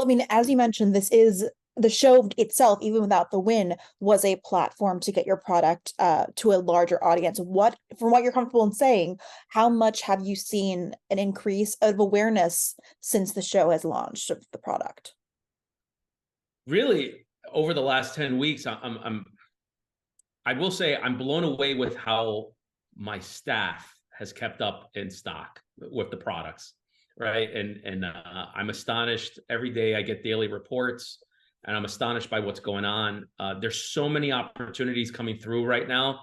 I mean, as you mentioned, this is the show itself, even without the win, was a platform to get your product to a larger audience. From what you're comfortable in saying, how much have you seen an increase of awareness since the show has launched of the product? Really, over the last 10 weeks, I will say I'm blown away with how my staff has kept up in stock with the products, right? And I'm astonished every day. I get daily reports, and I'm astonished by what's going on. There's so many opportunities coming through right now.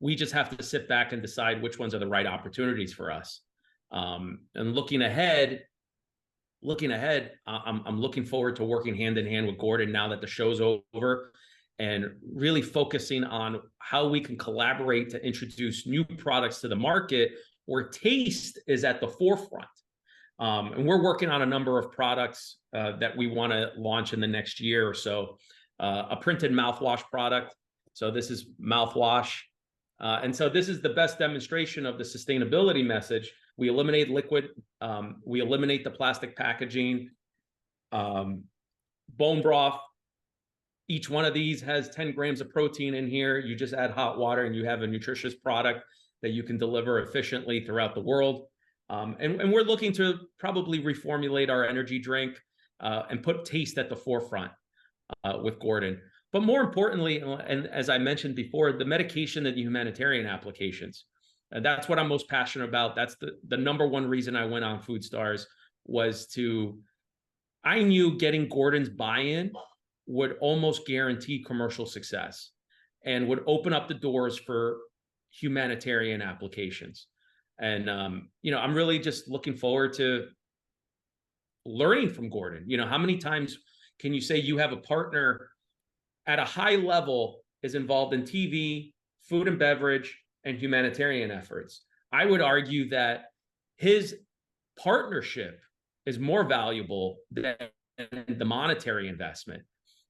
We just have to sit back and decide which ones are the right opportunities for us. And looking ahead, I'm looking forward to working hand in hand with Gordon now that the show's over, and really focusing on how we can collaborate to introduce new products to the market where taste is at the forefront. And we're working on a number of products that we want to launch in the next year or so. A printed mouthwash product. So this is mouthwash. And so this is the best demonstration of the sustainability message. We eliminate liquid. We eliminate the plastic packaging. Bone broth. Each one of these has 10 grams of protein in here. You just add hot water and you have a nutritious product that you can deliver efficiently throughout the world. And we're looking to probably reformulate our energy drink and put taste at the forefront with Gordon. But more importantly, and as I mentioned before, the medication and the humanitarian applications. That's what I'm most passionate about. That's the number one reason I went on Food Stars was I knew getting Gordon's buy-in would almost guarantee commercial success and would open up the doors for humanitarian applications. And, I'm really just looking forward to learning from Gordon. How many times can you say you have a partner at a high level is involved in TV, food and beverage, and humanitarian efforts? I would argue that his partnership is more valuable than the monetary investment.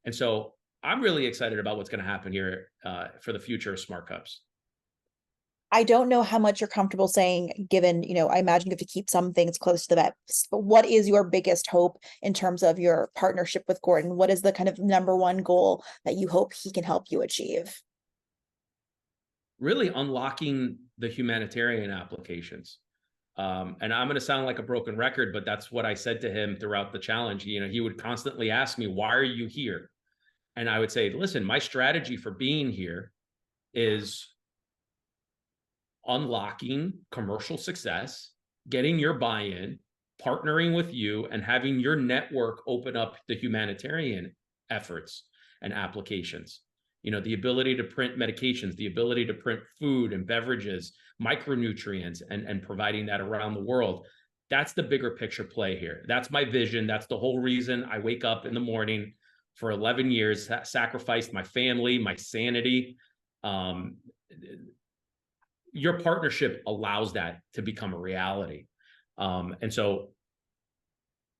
And so I'm really excited about what's going to happen here for the future of Smart Cups. I don't know how much you're comfortable saying, given, I imagine you have to keep some things close to the vest, but what is your biggest hope in terms of your partnership with Gordon? What is the kind of number one goal that you hope he can help you achieve? Really unlocking the humanitarian applications. And I'm going to sound like a broken record, but that's what I said to him throughout the challenge. He would constantly ask me, why are you here? And I would say, listen, my strategy for being here is unlocking commercial success, getting your buy-in, partnering with you, and having your network open up the humanitarian efforts and applications. The ability to print medications, the ability to print food and beverages, micronutrients, and providing that around the world. That's the bigger picture play here. That's my vision. That's the whole reason I wake up in the morning for 11 years, sacrificed my family, my sanity. Your partnership allows that to become a reality. And so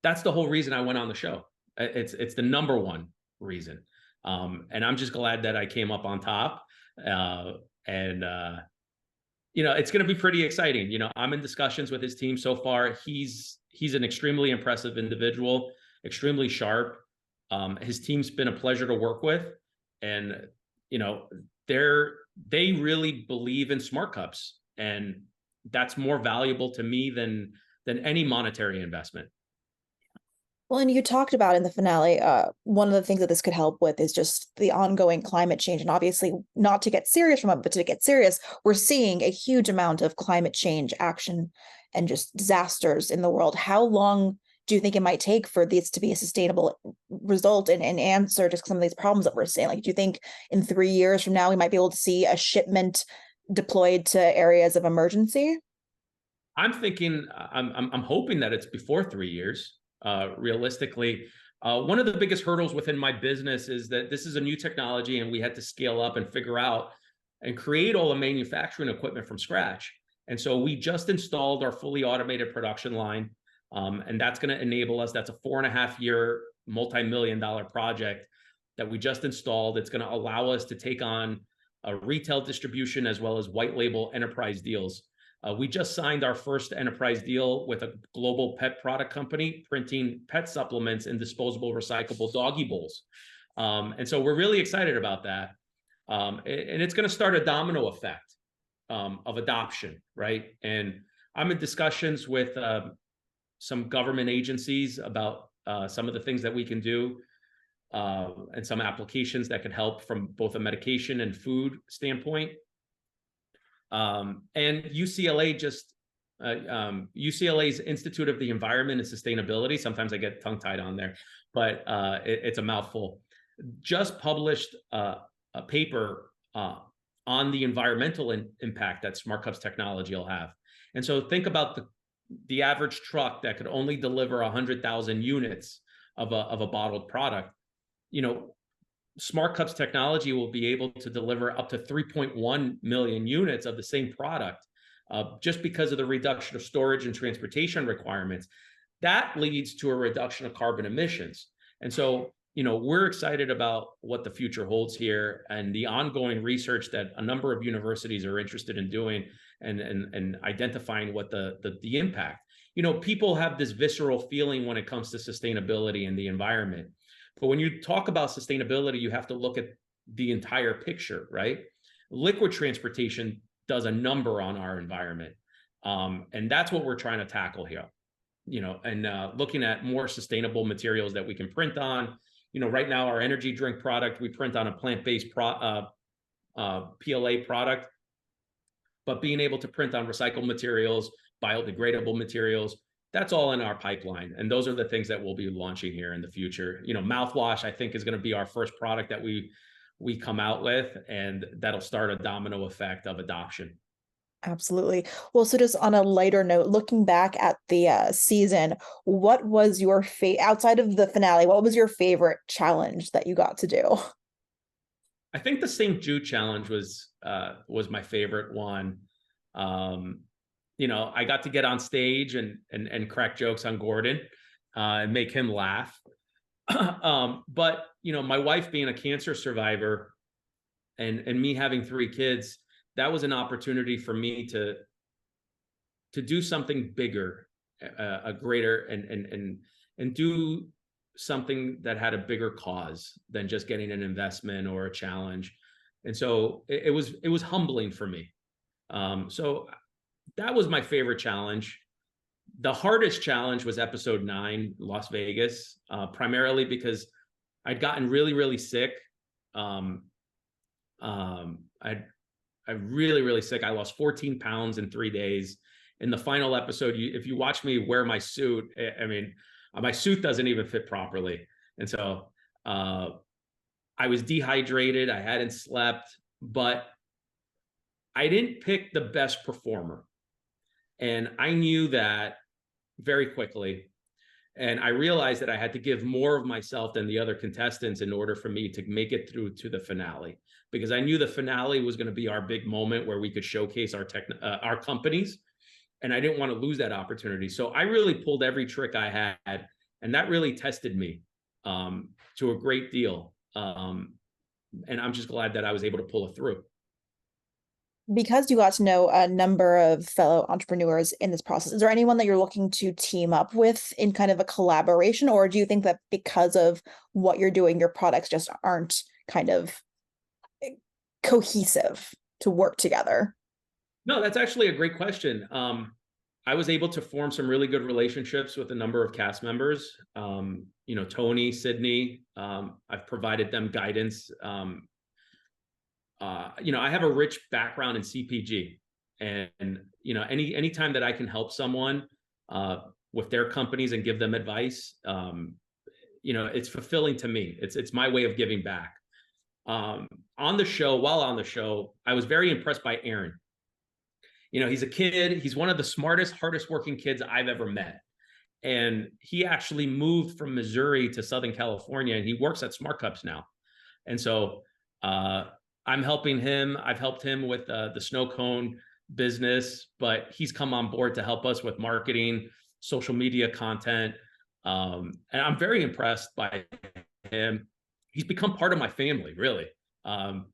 that's the whole reason I went on the show. It's the number one reason. And I'm just glad that I came up on top. It's going to be pretty exciting. I'm in discussions with his team so far. He's an extremely impressive individual, extremely sharp. His team's been a pleasure to work with. And, they really believe in Smart Cups, and that's more valuable to me than any monetary investment. Well, and you talked about in the finale, one of the things that this could help with is just the ongoing climate change. And obviously, not to get serious from it, but to get serious, we're seeing a huge amount of climate change action and just disasters in the world. How long do you think it might take for this to be a sustainable result and answer to some of these problems that we're seeing? Like, do you think in 3 years from now, we might be able to see a shipment deployed to areas of emergency? I'm hoping that it's before 3 years. Realistically, one of the biggest hurdles within my business is that this is a new technology and we had to scale up and figure out and create all the manufacturing equipment from scratch. And so we just installed our fully automated production line. And that's going to enable us. That's a 4.5-year, multi-million-dollar project that we just installed. It's going to allow us to take on a retail distribution as well as white label enterprise deals. We just signed our first enterprise deal with a global pet product company, printing pet supplements in disposable, recyclable doggy bowls. And so we're really excited about that. And it's going to start a domino effect of adoption, right? And I'm in discussions with some government agencies about some of the things that we can do, and some applications that can help from both a medication and food standpoint. And UCLA UCLA's Institute of the Environment and Sustainability, sometimes I get tongue-tied on there, but it's a mouthful, just published a paper on the environmental impact that Smart Cups technology will have. And so think about the average truck that could only deliver 100,000 units of a bottled product. You know, Smart Cups technology will be able to deliver up to 3.1 million units of the same product, just because of the reduction of storage and transportation requirements. That leads to a reduction of carbon emissions. And so, you know, we're excited about what the future holds here and the ongoing research that a number of universities are interested in doing and identifying what the impact. You know, people have this visceral feeling when it comes to sustainability and the environment. But when you talk about sustainability, you have to look at the entire picture, right? Liquid transportation does a number on our environment. And that's what we're trying to tackle here, you know, and looking at more sustainable materials that we can print on. You know, right now, our energy drink product, we print on a plant-based PLA product, but being able to print on recycled materials, biodegradable materials, that's all in our pipeline. And those are the things that we'll be launching here in the future. You know, mouthwash, I think, is going to be our first product that we come out with, and that'll start a domino effect of adoption. Absolutely. Well, so just on a lighter note, looking back at the season, what was your outside of the finale, what was your favorite challenge that you got to do? I think the St. Jude challenge was my favorite one. You know, I got to get on stage and crack jokes on Gordon and make him laugh. But you know, my wife being a cancer survivor and me having 3 kids, that was an opportunity for me to do something bigger, a greater, and do something that had a bigger cause than just getting an investment or a challenge. And so it was humbling for me. So that was my favorite challenge. The hardest challenge was episode 9, Las Vegas, primarily because I'd gotten really, really sick. I'm really, really sick. I lost 14 pounds in 3 days. In the final episode, if you watch me wear my suit, I mean, my suit doesn't even fit properly. And so I was dehydrated. I hadn't slept, but I didn't pick the best performer. And I knew that very quickly. And I realized that I had to give more of myself than the other contestants in order for me to make it through to the finale, because I knew the finale was going to be our big moment where we could showcase our companies. And I didn't want to lose that opportunity. So I really pulled every trick I had, and that really tested me to a great deal. And I'm just glad that I was able to pull it through. Because you got to know a number of fellow entrepreneurs in this process, is there anyone that you're looking to team up with in kind of a collaboration? Or do you think that because of what you're doing, your products just aren't kind of cohesive to work together? No, that's actually a great question. I was able to form some really good relationships with a number of cast members. You know, Tony, Sydney, I've provided them guidance. You know, I have a rich background in CPG, and you know, anytime that I can help someone with their companies and give them advice, you know, it's fulfilling to me. It's my way of giving back. While on the show, I was very impressed by Aaron. You know, he's a kid. He's one of the smartest, hardest working kids I've ever met. And he actually moved from Missouri to Southern California, and he works at Smart Cups now. And so I'm helping him. I've helped him with the snow cone business, but he's come on board to help us with marketing, social media content. And I'm very impressed by him. He's become part of my family, really, to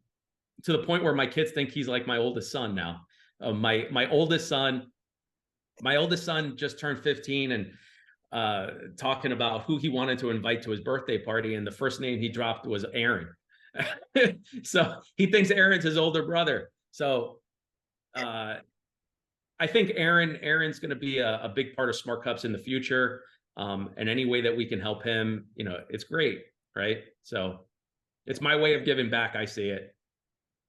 the point where my kids think he's like my oldest son now. My oldest son, just turned 15 and talking about who he wanted to invite to his birthday party, and the first name he dropped was Aaron. So he thinks Aaron's his older brother. So I think Aaron's going to be a big part of Smart Cups in the future. And any way that we can help him, it's great, right? So it's my way of giving back. I see it.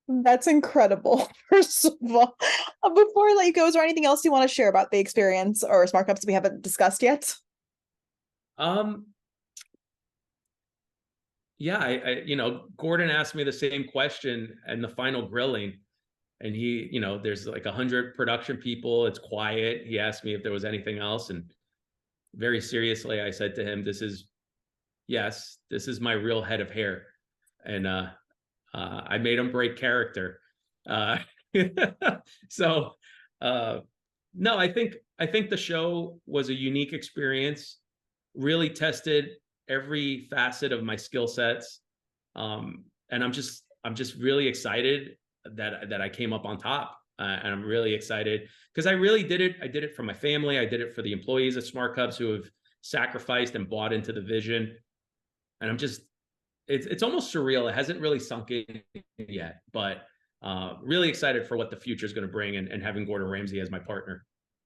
That's incredible. First of all, before I let you go, is there anything else you want to share about the experience or Smart Cups we haven't discussed yet? Yeah, Gordon asked me the same question in the final grilling, and there's like 100 production people. It's quiet. He asked me if there was anything else, and very seriously, I said to him, yes, this is my real head of hair. And I made him break character. So no, I think the show was a unique experience, really tested every facet of my skill sets. And I'm just really excited that I came up on top. And I'm really excited because I really did it. I did it for my family. I did it for the employees at Smart Cups who have sacrificed and bought into the vision. And I'm just, it's almost surreal. It hasn't really sunk in yet, but really excited for what the future is going to bring, and having Gordon Ramsay as my partner.